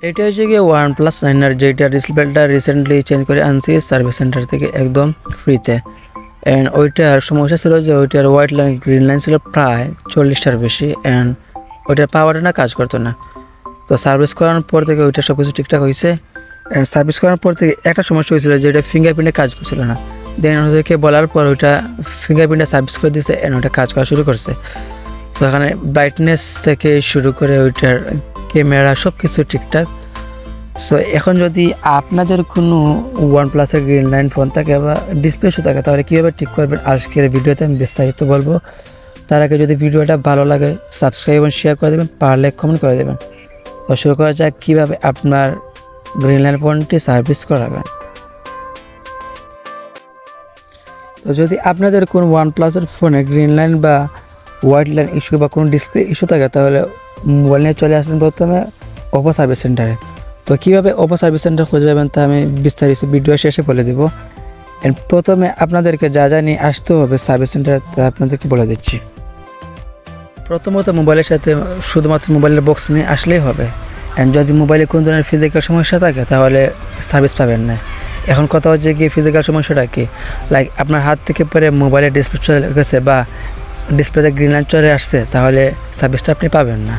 এটা হচ্ছে গিয়ে OnePlus 9 যেটা ডিসপ্লেটা রিসেন্টলি চেঞ্জ করে আনছি সার্ভিস সেন্টার থেকে একদম ফ্রিতে। অ্যান্ড ওইটার সমস্যা ছিল যে ওইটার হোয়াইট লাইন গ্রিন লাইন ছিল প্রায় 40টার বেশি, অ্যান্ড ওইটার পাওয়ারটা না কাজ করতো না। তো সার্ভিস করানোর পর থেকে ওইটা সব কিছু ঠিকঠাক হয়েছে। অ্যান্ড সার্ভিস করানোর পর থেকে একটা সমস্যা হয়েছিল যে ওইটা ফিঙ্গারপ্রিন্টে কাজ করছিল না। দেন ওদেরকে বলার পর ওইটা ফিঙ্গারপ্রিন্টে সার্ভিস করে দিয়েছে, অ্যান্ড ওইটা কাজ করা শুরু করছে। সো এখানে ব্রাইটনেস থেকে শুরু করে ওইটার ক্যামেরা সব কিছু ঠিকঠাক। সো এখন যদি আপনাদের কোনো OnePlus-এর গ্রিন লাইন ফোন থাকে বা ডিসপ্লে ইস্যু থাকে তাহলে কীভাবে ঠিক করবেন আজকের ভিডিওতে আমি বিস্তারিত বলবো। তার আগে যদি ভিডিওটা ভালো লাগে সাবস্ক্রাইব এবং শেয়ার করে দেবেন, পারলে কমেন্ট করে দেবেন। তো শুরু করা যাক কীভাবে আপনার গ্রিন লাইন ফোনটি সার্ভিস করাবেন। তো যদি আপনাদের কোনো OnePlus-এর ফোনে গ্রিন লাইন বা হোয়াইট লাইন ইস্যু বা কোনো ডিসপ্লে ইস্যু থাকে তাহলে মোবাইল নিয়ে চলে আসবেন প্রথমে ওপো সার্ভিস সেন্টারে। তো কীভাবে ওপো সার্ভিস সেন্টার খুঁজে পাবেন তা আমি বিস্তারিত ভিডিও শেষে বলে দেবো। প্রথমে আপনাদেরকে যা যা নিয়ে আসতে হবে সার্ভিস সেন্টারে তা আপনাদেরকে বলে দিচ্ছি। প্রথমত মোবাইলের সাথে শুধুমাত্র মোবাইলের বক্স নিয়ে আসলেই হবে। অ্যান্ড যদি মোবাইলে কোনো ধরনের ফিজিক্যাল সমস্যা থাকে তাহলে সার্ভিস পাবেন না। এখন কথা হচ্ছে কি ফিজিক্যাল সমস্যাটা কি, লাইক আপনার হাত থেকে পরে মোবাইলের ডিসপ্লে চলে গেছে বা ডিসপ্লেতে গ্রিন লাইন চলে আসছে তাহলে সার্ভিসটা আপনি পাবেন না।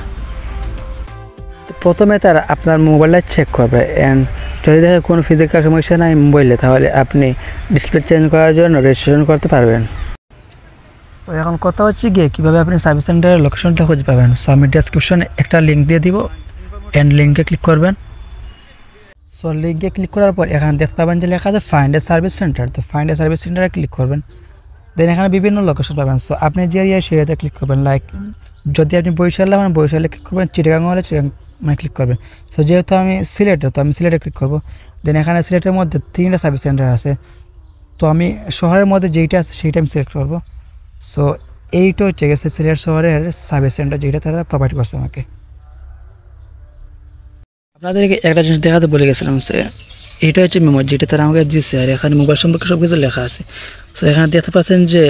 প্রথমে তারা আপনার মোবাইলটা চেক করবে, অ্যান্ড যদি দেখে কোনো ফিজিক্যাল সমস্যা নাই মোবাইলে তাহলে আপনি ডিসপ্লে চেঞ্জ করার জন্য রেজিস্ট্রেশন করতে পারবেন। তো এখন কথা হচ্ছে গিয়ে কীভাবে আপনি সার্ভিস সেন্টারের লোকেশনটা খুঁজে পাবেন। সো আমি ডেসক্রিপশনে একটা লিঙ্ক দিয়ে দিব, অ্যান্ড লিঙ্কে ক্লিক করবেন। সো লিঙ্কে ক্লিক করার পর এখানে দেখতে পাবেন যে লেখা আছে ফাইন্ড এ সার্ভিস সেন্টার। তো ফাইন্ড এ সার্ভিস সেন্টারে ক্লিক করবেন। দেন এখানে বিভিন্ন লোকেশন পাবেন। সো আপনি যে এরিয়া সেই এরিয়াতে ক্লিক করবেন। লাইক যদি আপনি বরিশালে হন বরিশালে ক্লিক করবেন, চিটাগাং হলে চিটাগাং ক্লিক করবেন। সো যেহেতু আমি সিলেটে তো আমি সিলেটে ক্লিক করবো। দেন এখানে সিলেটের মধ্যে 3টা সার্ভিস সেন্টার আছে। তো আমি শহরের মধ্যে যেইটা আছে সেইটা আমি সিলেক্ট করবো। সো এইটা হচ্ছে গেছে সিলেট শহরের সার্ভিস সেন্টার যেটা তারা প্রোভাইড করছে আমাকে। আপনাদেরকে একটা জিনিস দেখাতে বলে গেছিলাম, এইটা হচ্ছে মেমো যেটা তারা আমাকে দিচ্ছে, আর এখানে মোবাইল সম্পর্কে সব কিছু লেখা আছে। সো এখানে দেখতে পাচ্ছেন যে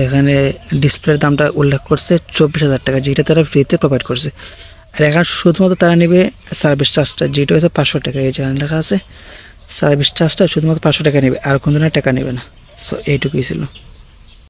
এখানে ডিসপ্লের দামটা উল্লেখ করছে 24,000 টাকা, যেটা তারা ফ্রিতে প্রোভাইড করছে। আর এখানে শুধুমাত্র তারা নেবে সার্ভিস চার্জটা, যেটা হচ্ছে 500 টাকা। এই যেখানে লেখা আছে সার্ভিস চার্জটা শুধুমাত্র 500 টাকা নেবে, আর কোনো ধরনের টাকা নেবে না। সো এইটুকুই ছিল।